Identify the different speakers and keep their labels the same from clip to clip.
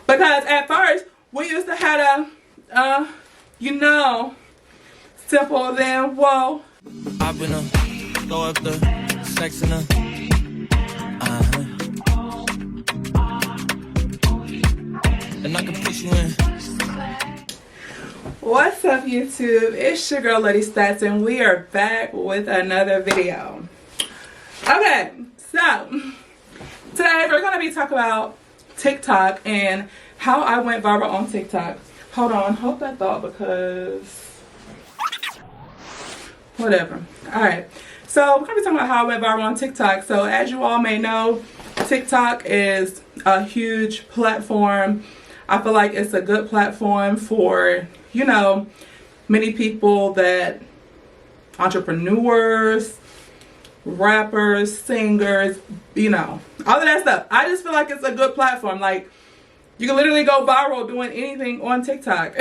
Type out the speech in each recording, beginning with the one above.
Speaker 1: Because at first, we used to have a, you know, simple then whoa.
Speaker 2: I've been throw up the sex in and I can push you in.
Speaker 1: What's up, YouTube? It's your girl Melanated and we are back with another video. Okay, so today we're gonna be talking about TikTok and how I went viral on TikTok. Hold on, hold that thought because whatever. Alright, so we're gonna be talking about how I went viral on TikTok. So as you all may know, TikTok is a huge platform. I feel like it's a good platform for, you know, many people that entrepreneurs, rappers, singers, you know, all of that stuff. I just feel like it's a good platform. Like, you can literally go viral doing anything on TikTok.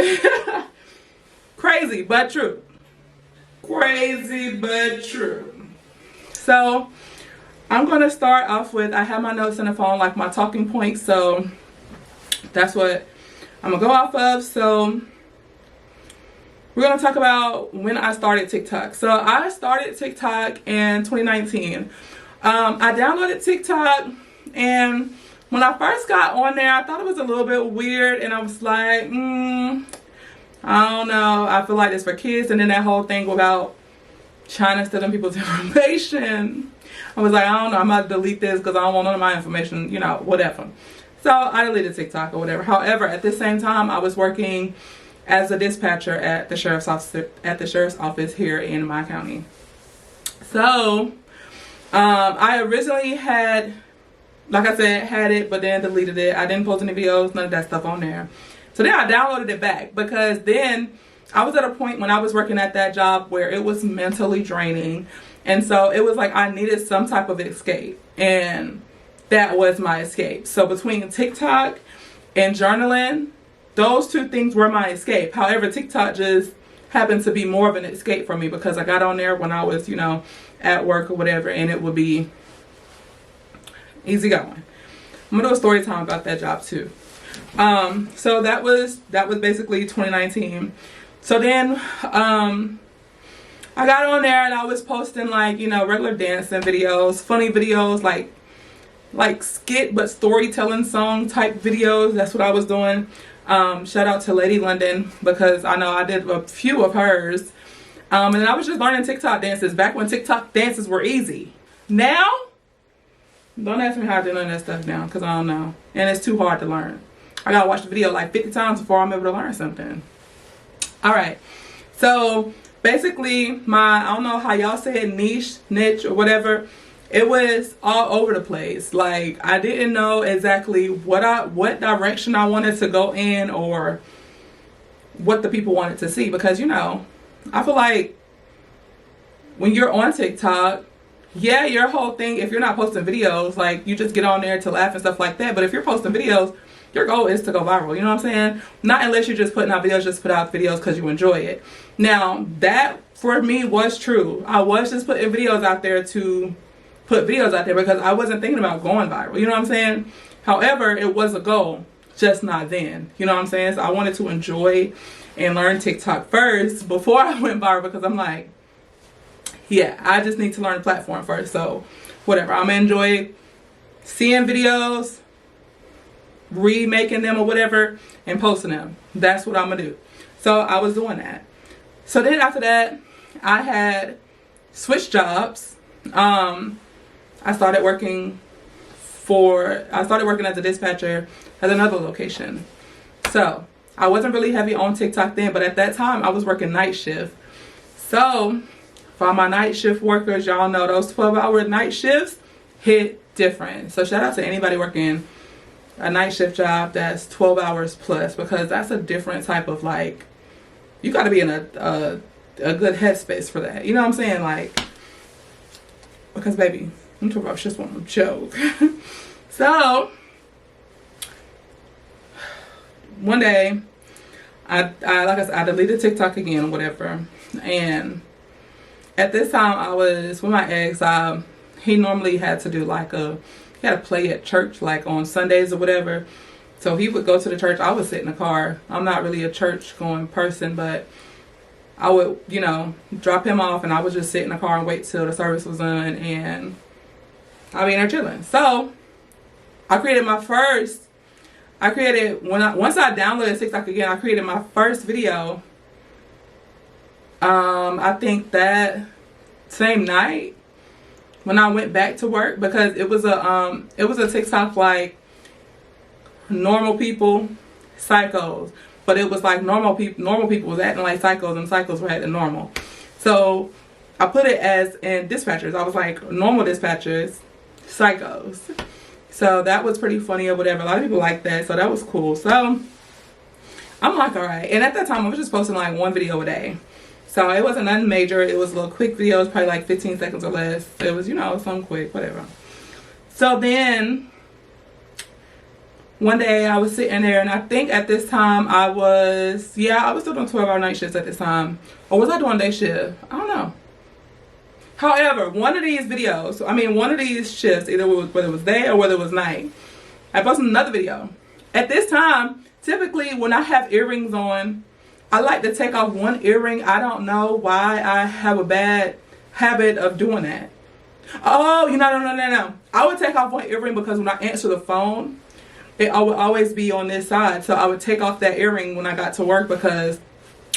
Speaker 1: Crazy, but true. Crazy, but true. So, I'm going to start off with, I have my notes in the phone, like my talking points. So, that's what I'm going to go off of. So, we're going to talk about when I started TikTok. So, I started TikTok in 2019. I downloaded TikTok, and when I first got on there, I thought it was a little bit weird, and I was like, I don't know. I feel like it's for kids. And then that whole thing about China stealing people's information. I was like, I don't know. I'm about to delete this because I don't want none of my information, you know, whatever. So I deleted TikTok or whatever. However, at the same time, I was working as a dispatcher at the sheriff's office here in my county. So I originally had, like I said, had it, but then deleted it. I didn't post any videos, none of that stuff on there. So then I downloaded it back because then I was at a point when I was working at that job where it was mentally draining. And so it was like I needed some type of escape. And that was my escape. So between TikTok and journaling, those two things were my escape. However, TikTok just happened to be more of an escape for me because I got on there when I was, you know, at work or whatever, and it would be easy going. I'm gonna do a story time about that job too. So that was basically 2019. So then I got on there and I was posting, like, you know, regular dancing videos, funny videos, like skit but storytelling song type videos. That's what I was doing. Shout out to Lady London because I know I did a few of hers. And then I was just learning TikTok dances back when TikTok dances were easy. Now, don't ask me how I do none of that stuff now because I don't know. And it's too hard to learn. I gotta watch the video like 50 times before I'm able to learn something. Alright. So basically I don't know how y'all say it, niche or whatever. It was all over the place. Like, I didn't know exactly what direction I wanted to go in or what the people wanted to see. Because, you know, I feel like when you're on TikTok, yeah, your whole thing, if you're not posting videos, like, you just get on there to laugh and stuff like that. But if you're posting videos, your goal is to go viral. You know what I'm saying? Not unless you're just putting out videos, just put out videos because you enjoy it. Now, that for me was true. I was just putting videos out there to put videos out there because I wasn't thinking about going viral. You know what I'm saying? However, it was a goal, just not then. You know what I'm saying? So I wanted to enjoy and learn TikTok first before I went viral because I'm like, yeah, I just need to learn the platform first. So whatever, I'm gonna enjoy seeing videos, remaking them or whatever, and posting them. That's what I'm gonna do. So I was doing that. So then after that, I had switched jobs. I started working as a dispatcher at another location. So I wasn't really heavy on TikTok then, but at that time I was working night shift. So for all my night shift workers, y'all know those 12-hour night shifts hit different. So shout out to anybody working a night shift job that's 12 hours plus, because that's a different type of, like, you got to be in a good headspace for that. You know what I'm saying? Like, because baby, I'm talking about just want to joke. So one day I like I said, I deleted TikTok again or whatever, and at this time I was with my ex. He normally had to do like he had to play at church like on Sundays or whatever, So he would go to the church. I would sit in the car. I'm not really a church going person, but I would, you know, drop him off and I would just sit in the car and wait till the service was done, and I'll be in there chilling. So I created once I downloaded TikTok again, I created my first video. I think that same night when I went back to work, because it was a TikTok like normal people, psychos. But it was like normal people was acting like psychos, and psychos were acting normal. So I put it as in dispatchers. I was like, normal dispatchers, psychos. So that was pretty funny or whatever. A lot of people liked that, so that was cool. So I'm like, alright. And at that time I was just posting like one video a day. So it wasn't nothing major. It was little quick videos, probably like 15 seconds or less. It was, you know, some quick, whatever. So then one day I was sitting there, and I think at this time I was still doing 12-hour night shifts at this time. Or was I doing day shift? I don't know. However, one of these shifts, either whether it was day or whether it was night, I posted another video. At this time, typically when I have earrings on, I like to take off one earring. I don't know why I have a bad habit of doing that. Oh, no. I would take off one earring because when I answer the phone, I would always be on this side. So I would take off that earring when I got to work, because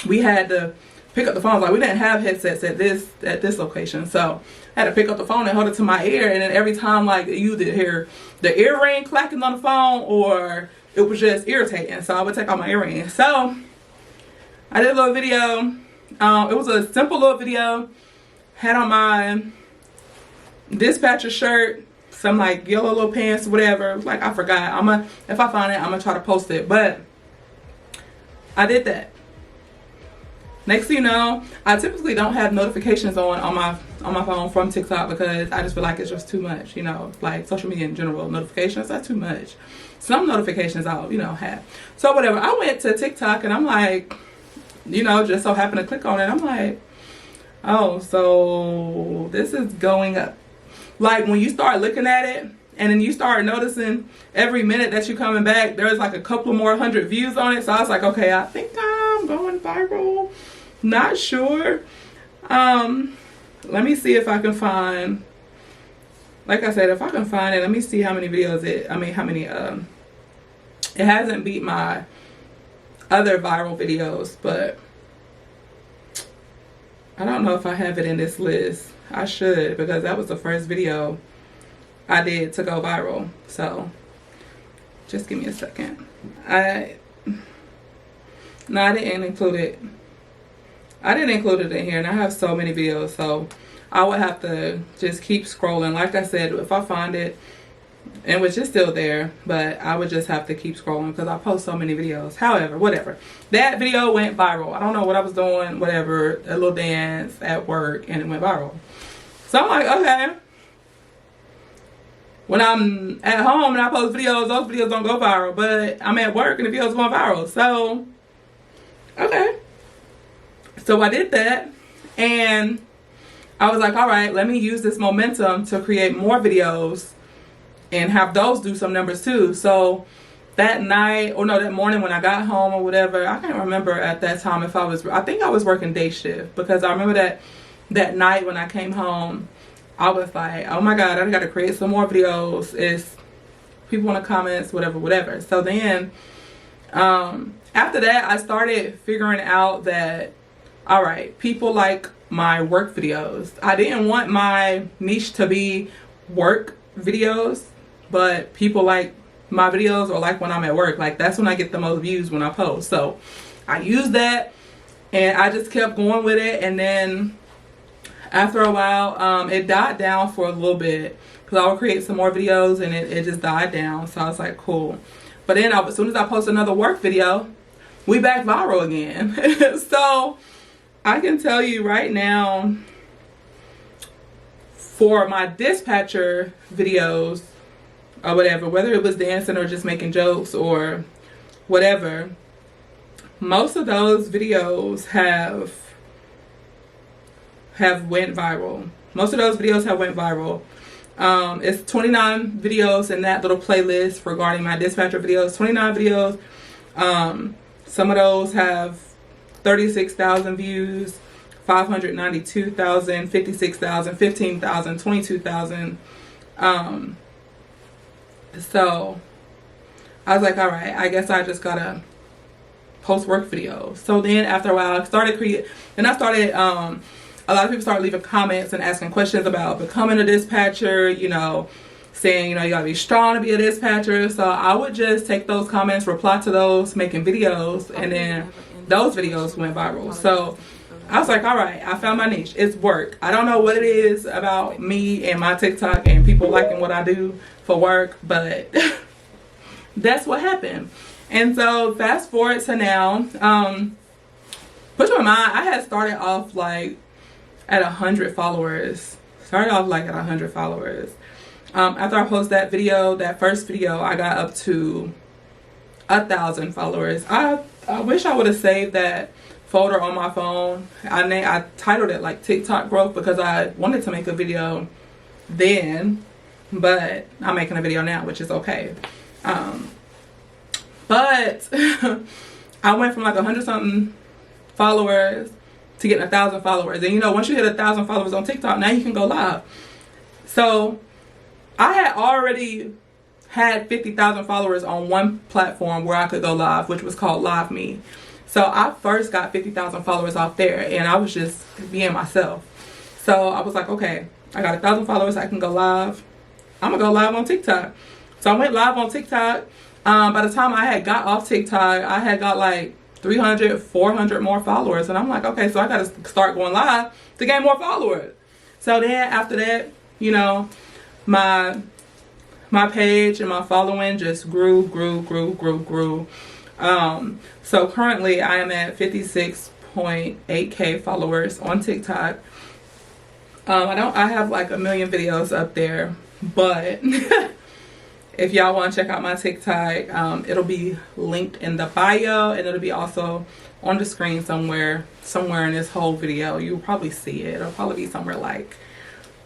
Speaker 1: we had to pick up the phones. Like, we didn't have headsets at this location. So I had to pick up the phone and hold it to my ear. And then every time, like, you did hear the earring clacking on the phone, or it was just irritating. So I would take off my earring. So I did a little video. It was a simple little video. Had on my dispatcher shirt, some like yellow little pants, whatever. Like, I forgot. If I find it, I'm gonna try to post it. But I did that. Next thing you know, I typically don't have notifications on my phone from TikTok, because I just feel like it's just too much, you know, like social media in general, notifications, that's too much. Some notifications I'll, you know, have. So whatever, I went to TikTok and I'm like, you know, just so happened to click on it. I'm like, oh, so this is going up. Like, when you start looking at it and then you start noticing every minute that you're coming back, there's like a couple more 100 views on it. So I was like, okay, I think I'm going viral. Not sure. Let me see if I can find, like I said, if I can find it, let me see how many videos it hasn't beat my other viral videos, but I don't know if I have it in this list. I should, because that was the first video I did to go viral. So just give me a second. I didn't include it. I didn't include it in here, and I have so many videos, so I would have to just keep scrolling. Like I said, if I find it, and which is still there, but I would just have to keep scrolling because I post so many videos. However, whatever. That video went viral. I don't know what I was doing, whatever, a little dance at work, and it went viral. So I'm like, okay. When I'm at home and I post videos, those videos don't go viral, but I'm at work and the videos going viral. So, okay. So I did that, and I was like, all right, let me use this momentum to create more videos and have those do some numbers too. So that night, or no, that morning when I got home or whatever, I can't remember at that time if I think I was working day shift, because I remember that night when I came home, I was like, oh my God, I got to create some more videos. It's people in the comments, whatever. So then, after that, I started figuring out that, all right, people like my work videos. I didn't want my niche to be work videos, but people like my videos, or like when I'm at work. Like, that's when I get the most views, when I post. So I used that, and I just kept going with it. And then after a while, it died down for a little bit, because I would create some more videos and it just died down. So I was like, cool. But then as soon as I post another work video, we back viral again. So I can tell you right now, for my dispatcher videos or whatever, whether it was dancing or just making jokes or whatever, most of those videos have went viral. Most of those videos have went viral. It's 29 videos in that little playlist regarding my dispatcher videos. 29 videos. Some of those have 36,000 views, 592,000, 56,000, 15,000, 22,000. So I was like, all right, I guess I just gotta post work videos. So then after a while, I started a lot of people started leaving comments and asking questions about becoming a dispatcher, you know, saying, you know, you gotta be strong to be a dispatcher. So I would just take those comments, reply to those, making videos, and then those videos went viral. So I was like, all right, I found my niche. It's work. I don't know what it is about me and my TikTok and people liking what I do for work, but that's what happened. And so fast forward to now, put you in mind, I had started off like at 100 followers. Started off like at 100 followers. After I posted that video, that first video, I got up to 1,000 followers. I wish I would have saved that folder on my phone. I titled it like TikTok growth because I wanted to make a video then, but I'm making a video now, which is okay. But I went from like 100 something followers to getting 1,000 followers. And you know, once you hit 1,000 followers on TikTok, now you can go live. So I had already had 50,000 followers on one platform where I could go live, which was called Live Me. So I first got 50,000 followers off there, and I was just being myself. So I was like, okay, I got 1,000 followers, I can go live. I'm gonna go live on TikTok. So I went live on TikTok. By the time I had got off TikTok, I had got like 300, 400 more followers. And I'm like, okay, so I gotta start going live to gain more followers. So then after that, you know, my page and my following just grew. So currently I am at 56.8k followers on TikTok. I have like 1 million videos up there, but if y'all want to check out my TikTok, it'll be linked in the bio, and it'll be also on the screen somewhere in this whole video. You'll probably see it. It'll probably be somewhere like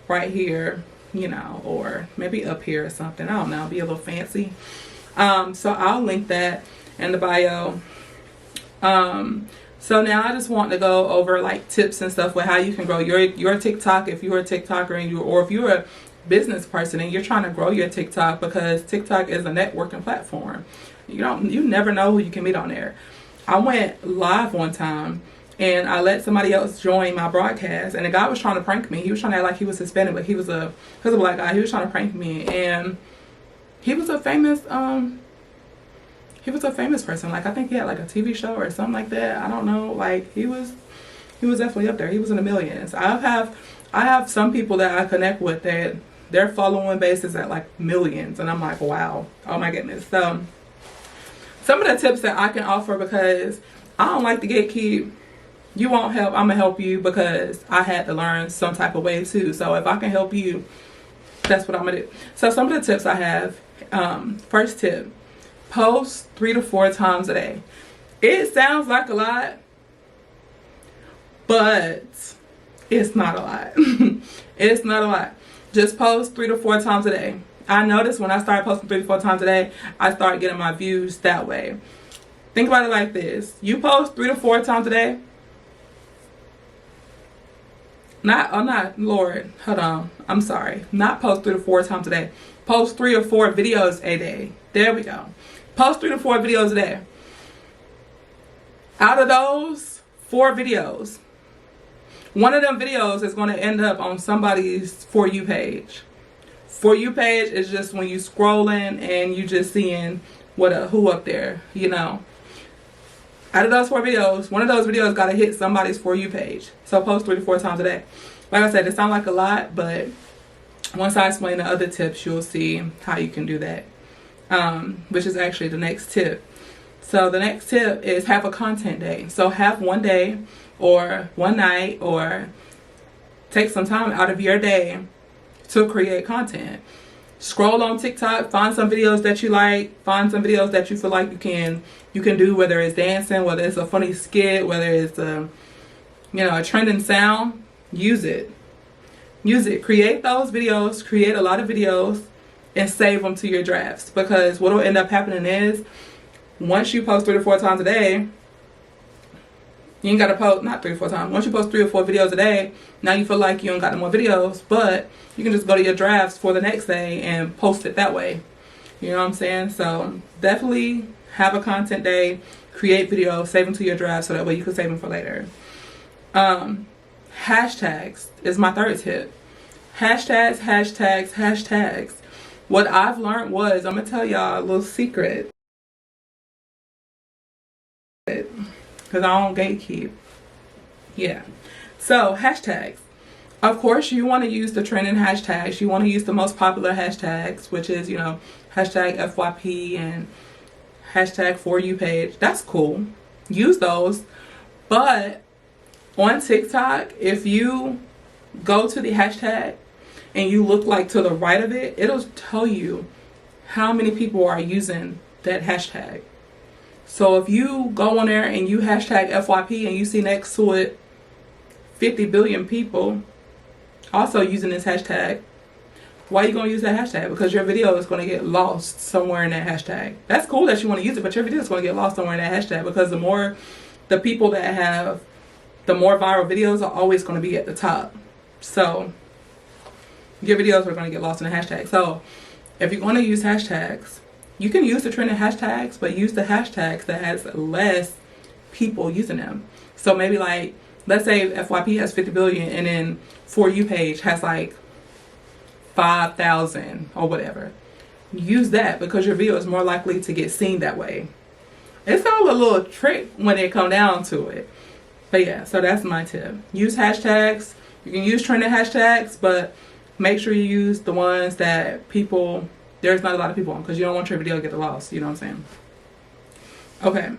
Speaker 1: right here, you know, or maybe up here or something. I don't know, be a little fancy. So I'll link that in the bio. So now I just want to go over like tips and stuff with how you can grow your TikTok if you're a TikToker or if you're a business person and you're trying to grow your TikTok, because TikTok is a networking platform. You never know who you can meet on there. I went live one time and I let somebody else join my broadcast, and the guy was trying to prank me. He was trying to act like he was Hispanic, but he was a black guy. He was trying to prank me, and he was a famous person. Like, I think he had like a TV show or something like that. I don't know. Like, he was definitely up there. He was in the millions. I have some people that I connect with that their following base is at like millions, and I'm like, wow, oh my goodness. So some of the tips that I can offer, because I don't like to gatekeep. You want help, I'm gonna help you, because I had to learn some type of way too. So if I can help you, that's what I'm gonna do. So some of the tips I have, first tip, post 3 to 4 times a day. It sounds like a lot, but it's not a lot. It's not a lot. Just post 3 to 4 times a day. I noticed when I started posting 3 to 4 times a day, I started getting my views that way. Think about it like this. You post 3 to 4 times a day. Lord, hold on. I'm sorry. Not post 3 to 4 times a day. Post 3 or 4 videos a day. There we go. Post 3 to 4 videos a day. Out of those 4 videos, one of them videos is going to end up on somebody's For You page. For You page is just when you scrolling and you just seeing who up there, you know. Out of those 4 videos, one of those videos got to hit somebody's For You page. So post 3 to 4 times a day. Like I said, it sounds like a lot, but once I explain the other tips, you'll see how you can do that. Which is actually the next tip. So the next tip is have a content day. So have one day or one night, or take some time out of your day to create content. Scroll on TikTok, find some videos that you like, find some videos that you feel like you can do, whether it's dancing, whether it's a funny skit, whether it's a trending sound, use it. Use it. Create those videos. Create a lot of videos and save them to your drafts. Because what will end up happening is, once you post 3 to 4 times a day, you ain't got to post, not 3 or 4 times. Once you post 3 or 4 videos a day, now you feel like you don't got no more videos. But you can just go to your drafts for the next day and post it that way. You know what I'm saying? So definitely have a content day. Create videos. Save them to your drafts so that way you can save them for later. Hashtags is my third tip. Hashtags, hashtags, hashtags. What I've learned was, I'm going to tell y'all a little secret. Because I don't gatekeep. Yeah. So, hashtags. Of course, you want to use the trending hashtags. You want to use the most popular hashtags, which is, you know, hashtag FYP and hashtag For You page. That's cool. Use those. But on TikTok, if you go to the hashtag and you look like to the right of it, it'll tell you how many people are using that hashtag. So if you go on there and you hashtag FYP and you see next to it 50 billion people also using this hashtag, why are you going to use that hashtag? Because your video is going to get lost somewhere in that hashtag. That's cool that you want to use it, but your video is going to get lost somewhere in that hashtag, because the people that have the more viral videos are always going to be at the top. So your videos are going to get lost in the hashtag. So if you're going to use hashtags, you can use the trending hashtags, but use the hashtags that has less people using them. So maybe like, let's say FYP has 50 billion and then For You page has like 5,000 or whatever. Use that, because your video is more likely to get seen that way. It's all a little trick when it come down to it. But yeah, so that's my tip. Use hashtags. You can use trending hashtags, but make sure you use the ones that there's not a lot of people on, because you don't want your video to get lost. You know what I'm saying? Okay.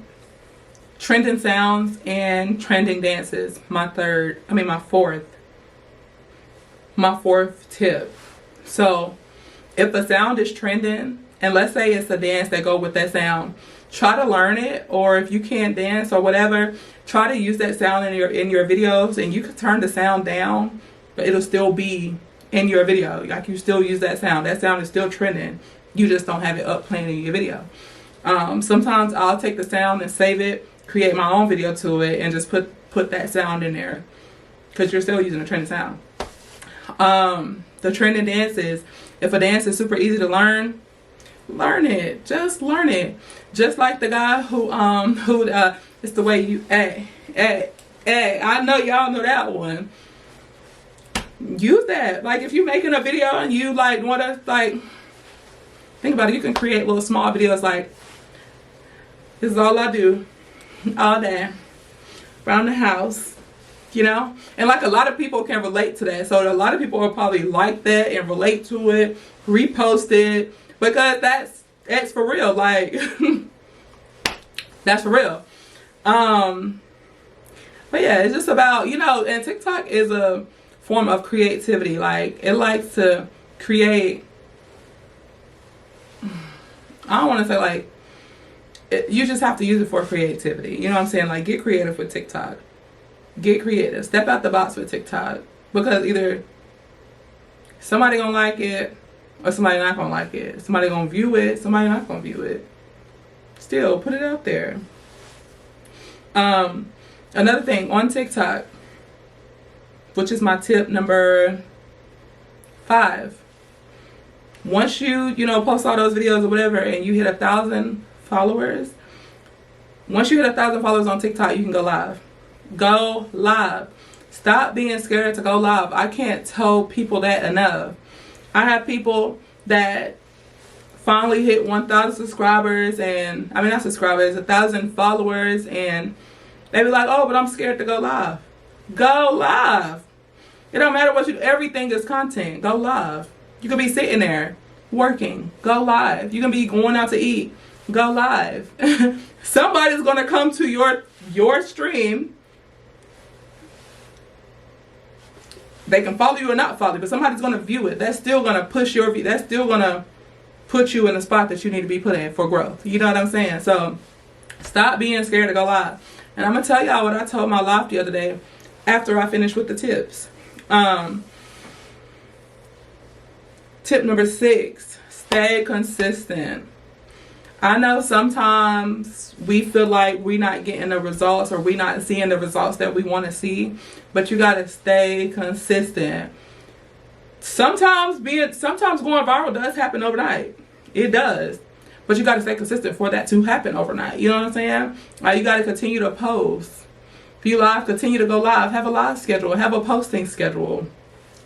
Speaker 1: Trending sounds and trending dances. My fourth tip. So if a sound is trending, and let's say it's a dance that go with that sound, try to learn it. Or if you can't dance or whatever, try to use that sound in your videos, and you can turn the sound down, but it'll still be in your video. Like, you still use that sound. That sound is still trending. You just don't have it up playing in your video. Sometimes I'll take the sound and save it, create my own video to it, and just put that sound in there, because you're still using a trending sound. The trending dances. If a dance is super easy to learn it. Just learn it. Just like the guy who it's the way you, hey, I know y'all know that one. Use that. Like, if you're making a video and you like want to, like, think about it, you can create little small videos like, this is all I do all day around the house, you know? And like, a lot of people can relate to that. So a lot of people will probably like that and relate to it, repost it, because that's for real. Like, that's for real. But yeah, it's just about, you know, and TikTok is a form of creativity. Like, it likes to create, I don't want to say like, you just have to use it for creativity. You know what I'm saying? Like, get creative with TikTok. Get creative. Step out the box with TikTok. Because either somebody gonna like it or somebody not gonna like it. Somebody gonna view it, somebody not gonna view it. Still, put it out there. Another thing on TikTok, which is my tip number 5. Once you post all those videos or whatever, and you hit 1,000 followers, once you hit 1,000 followers on TikTok, you can go live. Go live. Stop being scared to go live. I can't tell people that enough. I have people that finally hit 1,000 subscribers, and I mean, not subscribers, 1,000 followers, and they be like, oh, but I'm scared to go live. Go live. It don't matter what you do. Everything is content. Go live. You could be sitting there working. Go live. You can be going out to eat. Go live. Somebody's going to come to your stream. They can follow you or not follow you, but somebody's going to view it. That's still going to push your view. That's still going to put you in a spot that you need to be put in for growth. You know what I'm saying? So stop being scared to go live. And I'm going to tell y'all what I told my live the other day after I finished with the tips. Tip number 6, stay consistent. I know sometimes we feel like we're not getting the results or we're not seeing the results that we want to see, but you got to stay consistent. Sometimes going viral does happen overnight. It does. But you got to stay consistent for that to happen overnight. You know what I'm saying? Like, you got to continue to post. If you live, continue to go live. Have a live schedule. Have a posting schedule.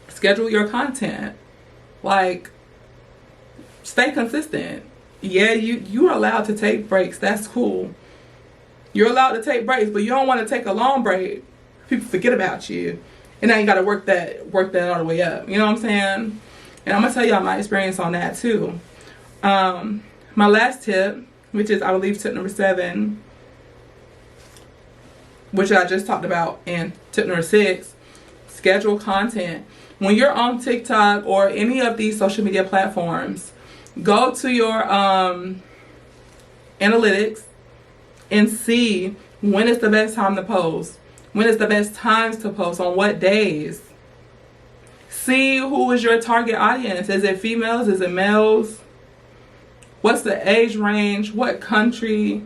Speaker 1: Schedule your content. Like, stay consistent. Yeah, you're allowed to take breaks. That's cool. You're allowed to take breaks, but you don't want to take a long break. People forget about you. And now you got to work that all the way up. You know what I'm saying? And I'm going to tell y'all my experience on that too. My last tip, which is, I believe, tip number 7, which I just talked about in tip number 6, schedule content. When you're on TikTok or any of these social media platforms, go to your analytics and see when is the best time to post. When is the best times to post, on what days. See who is your target audience. Is it females? Is it males? What's the age range? What country?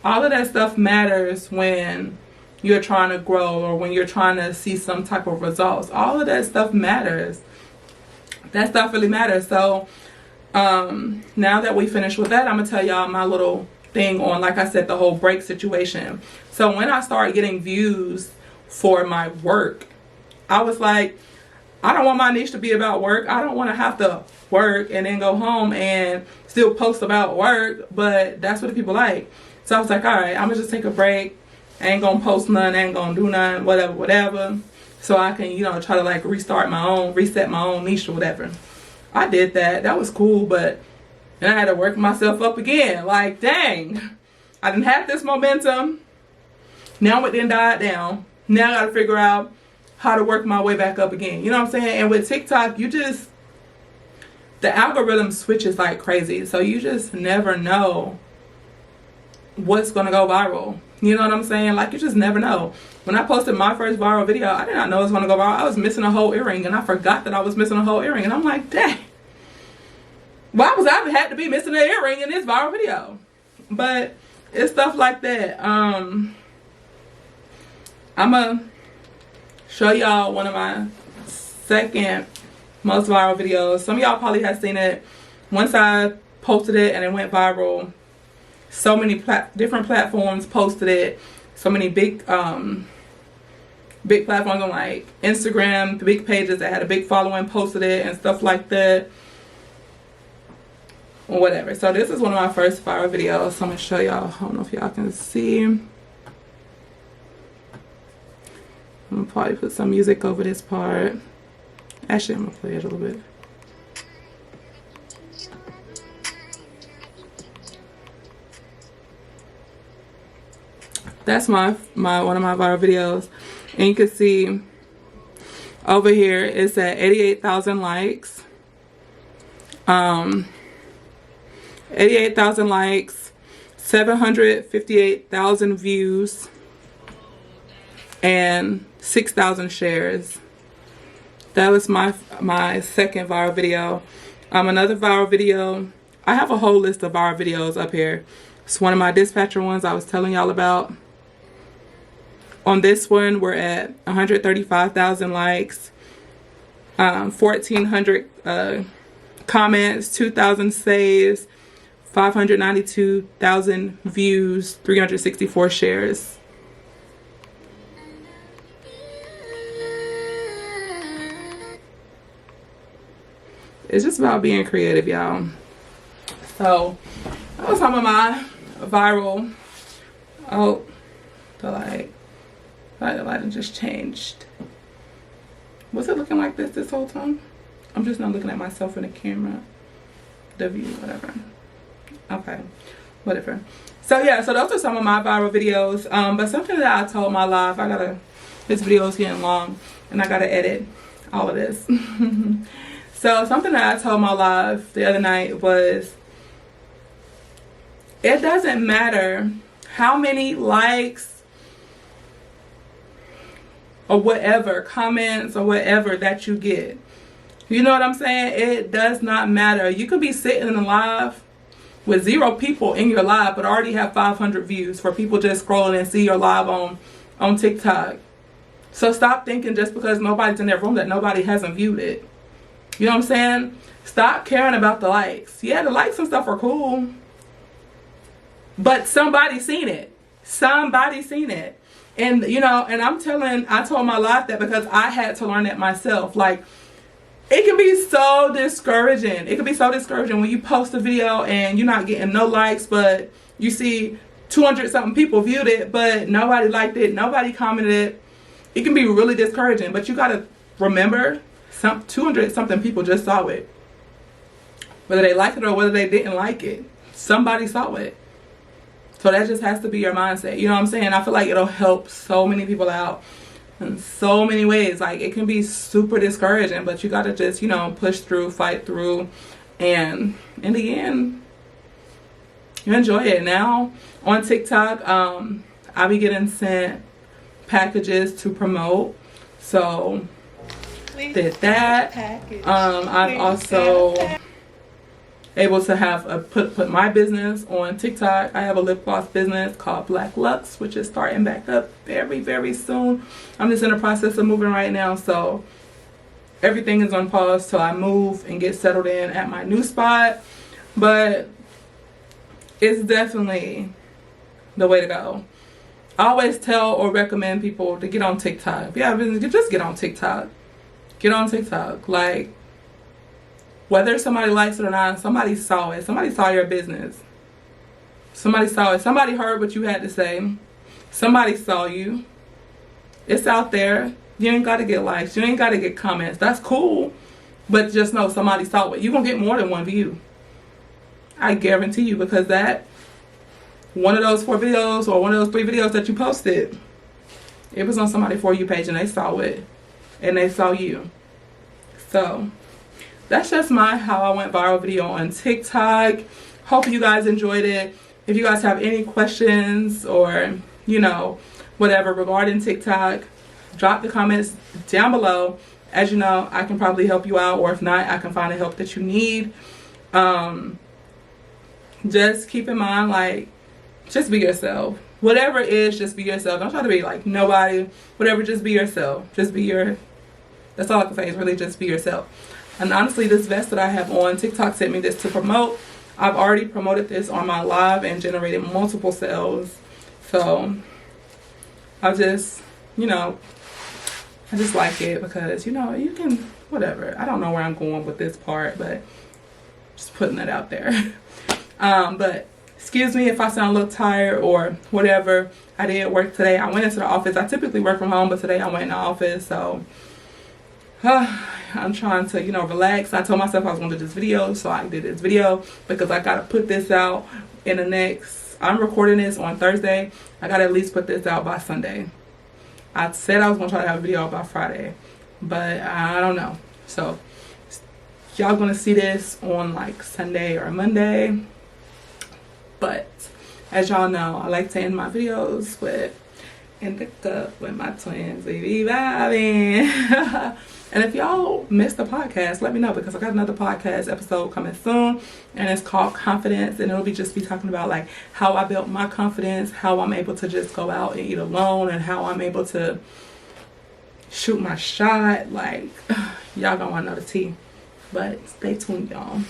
Speaker 1: All of that stuff matters when you're trying to grow or when you're trying to see some type of results. All of that stuff matters. That stuff really matters. So now that we finished with that, I'm going to tell y'all my little thing on, like I said, the whole break situation. So when I started getting views for my work, I was like, I don't want my niche to be about work. I don't want to have to work and then go home and still post about work, but that's what the people like. So I was like, all right, I'm gonna just take a break. I ain't gonna post none, I ain't gonna do none, whatever. So I can, try to like reset my own niche or whatever. I did that. That was cool, but then I had to work myself up again. Like, dang, I didn't have this momentum. Now it didn't die down. Now I gotta figure out how to work my way back up again. You know what I'm saying? And with TikTok, the algorithm switches like crazy. So you just never know what's going to go viral. You know what I'm saying? Like, you just never know. When I posted my first viral video, I did not know it was going to go viral. I was missing a whole earring, and I forgot that I was missing a whole earring. And I'm like, dang, why was I had to be missing an earring in this viral video? But it's stuff like that. I'm going to show y'all one of my second most viral videos. Some of y'all probably have seen it. Once I posted it and it went viral, so many different platforms posted it. So many big platforms on like Instagram, the big pages that had a big following posted it and stuff like that. Or whatever. So this is one of my first viral videos. So I'm going to show y'all. I don't know if y'all can see. I'm going to probably put some music over this part. Actually, I'm going to play it a little bit. That's one of my viral videos. And you can see over here it's at 88,000 likes. 88,000 likes, 758,000 views, and 6,000 shares. That was my second viral video. Another viral video, I have a whole list of viral videos up here. It's one of my dispatcher ones I was telling y'all about. On this one, we're at 135,000 likes, 1,400 comments, 2,000 saves, 592,000 views, 364 shares. It's just about being creative, y'all. So that was some of my viral. Oh, the lighting just changed. Was it looking like this whole time? I'm just not looking at myself in the camera. The view, whatever. Okay, whatever. So yeah, so those are some of my viral videos. But something that I told my live, this video is getting long and I gotta edit all of this. So something that I told my live the other night was, it doesn't matter how many likes or whatever, comments or whatever that you get You know what I'm saying? It does not matter. You could be sitting in a live with 0 people in your live, but already have 500 views for people just scrolling and see your live on TikTok. So stop thinking just because nobody's in their room that nobody hasn't viewed it. You know what I'm saying? Stop caring about the likes. Yeah, the likes and stuff are cool, but somebody's seen it. Somebody's seen it. And you know, and I told my life that because I had to learn that myself. Like, it can be so discouraging. It can be so discouraging when you post a video and you're not getting no likes, but you see 200 something people viewed it, but nobody liked it, nobody commented. It can be really discouraging, but you gotta remember, 200 something people just saw it. Whether they liked it or whether they didn't like it, somebody saw it. So that just has to be your mindset. You know what I'm saying? I feel like it'll help so many people out in so many ways. Like, it can be super discouraging, but you gotta just, you know, push through, fight through, and in the end, you enjoy it. Now on TikTok, I'll be getting sent packages to promote, so did that. I'm also able to have put my business on TikTok. I have a lip gloss business called Black Lux, which is starting back up very, very soon. I'm just in the process of moving right now, so everything is on pause till I move and get settled in at my new spot. But it's definitely the way to go. I always tell or recommend people to get on TikTok. If you have business, just get on TikTok. Get on TikTok. Like, whether somebody likes it or not, somebody saw it. Somebody saw your business. Somebody saw it. Somebody heard what you had to say. Somebody saw you. It's out there. You ain't got to get likes. You ain't got to get comments. That's cool. But just know somebody saw it. You're going to get more than one view. I guarantee you, because that one of those 4 videos or one of those 3 videos that you posted, it was on somebody's For You page and they saw it. And they saw you. So that's just my how I went viral video on TikTok. Hope you guys enjoyed it. If you guys have any questions or, you know, whatever regarding TikTok, drop the comments down below. As you know, I can probably help you out, or if not, I can find the help that you need. Just keep in mind, like, just be yourself. Whatever it is, just be yourself. Don't try to be like nobody. Whatever, just be yourself. Just be your, that's all I can say is really just be yourself. And honestly, this vest that I have on, TikTok sent me this to promote. I've already promoted this on my live and generated multiple sales. So I just, you know, I just like it because, you know, you can, whatever. I don't know where I'm going with this part, but just putting it out there. But excuse me if I sound a little tired or whatever. I did work today. I went into the office. I typically work from home, but today I went in the office. So I'm trying to, you know, relax. I told myself I was going to do this video, so I did this video because I got to put this out in the next, I'm recording this on Thursday. I got to at least put this out by Sunday. I said I was going to try to have a video out by Friday, but I don't know. So y'all going to see this on like Sunday or Monday. But as y'all know, I like to end my videos with In the Cup with my twins. We be vibing. And if y'all missed the podcast, let me know, because I got another podcast episode coming soon, and it's called Confidence, and it'll be talking about like how I built my confidence, how I'm able to just go out and eat alone, and how I'm able to shoot my shot. Like, y'all gonna want to know the tea. But stay tuned, y'all.